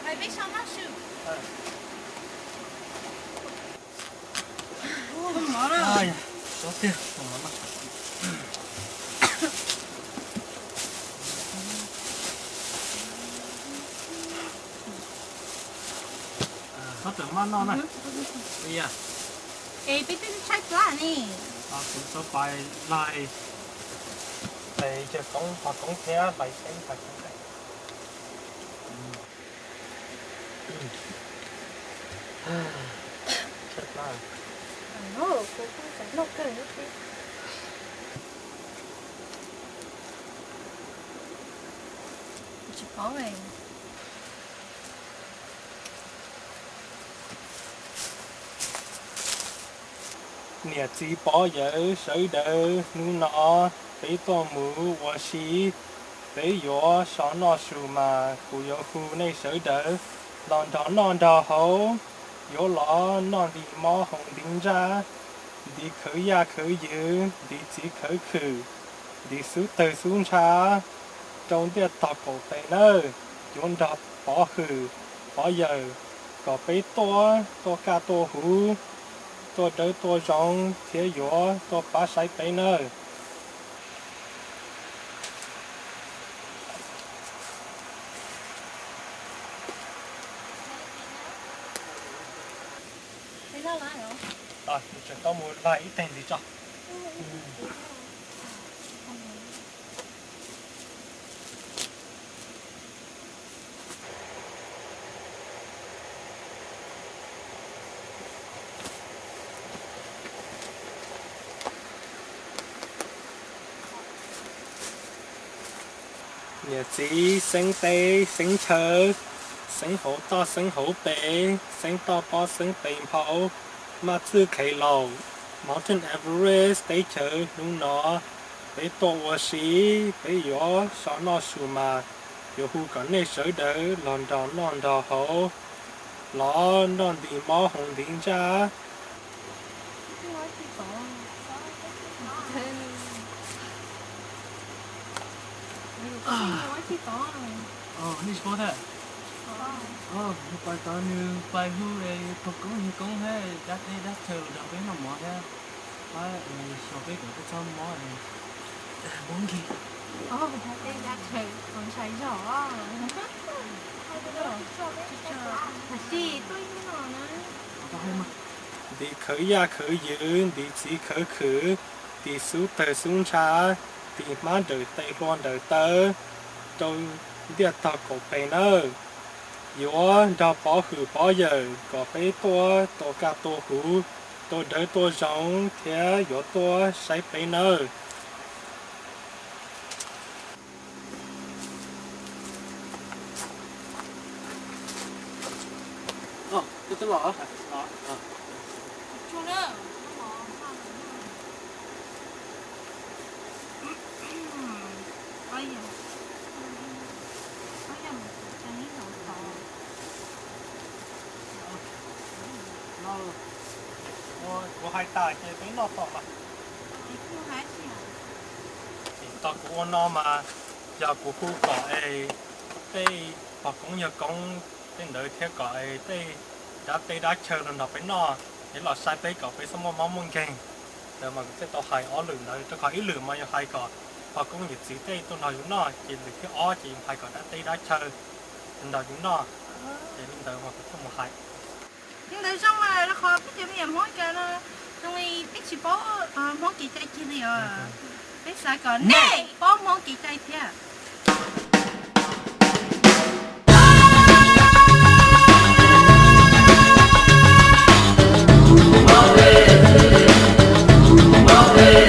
Mày biết sao nó siêu. Không mở đâu. Ai, số tiền, không mở đâu. Nó tưởng mà nó này. Bây giờ. Ê, biết cái trái lá nè. Cũng số bài lại. Để cho con họ cũng theo bài xem phải không đấy. Chết là. Nó cũng không phải nó cái gì. Chỉ có này. Nè chỉ bỏ giờ sợi đỡ nu nọ俾多母我是俾我上那树嘛，古有湖内水的，浪到好，有老那地毛红顶着，地可呀可有，地只可去，地苏对苏茶，中啲大狗背呢，用到保去保有，個俾多加多湖，多得多種鐵藥多把洗背呢。你这到我来一点的照。nhờ chỉ sinh tê sinh chờ sinh hậu to sinh hậu bể sinh to bao sinh bể hậu mà chưa khởi lầu Mountain Everest để chờ lúc nó để tổ hòa sĩ để gió gió nó sù mà gió hú có này sợi đỡ lòn đòn hậu lò đòn đi máu hồng tiếng ra đi sport thế? Bài toán như bài hưu này thuộc cũng thế, đắt chờ đợi cái nó mỏ thế, bài so với cái trong mỏ này, bốn gì? Đây đắt chờ còn sai rõ. Thật gì tôi như nào nữa? đi khởi ya khởi dưỡng đi chỉ khởi khử đi xuống tờ xuống cha đi má đời tây loan đời tơ tôi đi tao cổ bể nơ yếu đào bỏ hử bỏ giờ có bể tua cá tua hủ tôi đỡ tua giống thế yếu tua say bể nơ tôi lỏ Chú nữa. Ôi giời. Ôi giời, cho ní nổ khổ. có hai tài chơi bể nó to mà Thì không hái gì à? tao cũng nó mà giờ của khu cỏ ấy tây hoặc cũng như con tên đợi theo cỏ ấy tây đã chờ là nó phải nó để là sai tây cỏ phải xong mà mong muốn keng để mà cái tao hay ó lửng này tôi khỏi ít lửng mà hay cỏ hoặc cũng như chỉ tây tôi nói chúng nó chỉ được cái ó chỉ hay cỏ đã tây đã chờ nên đó chúng nó để mình đợi mà cũng không một hay Nhưng tại sao mà nó khó biết chữ em hỏi cho nó trong này biết chỉ bố món kỳ chay chi này à biết sai còn nè bố món kỳ chay thế à Hmoob Movie.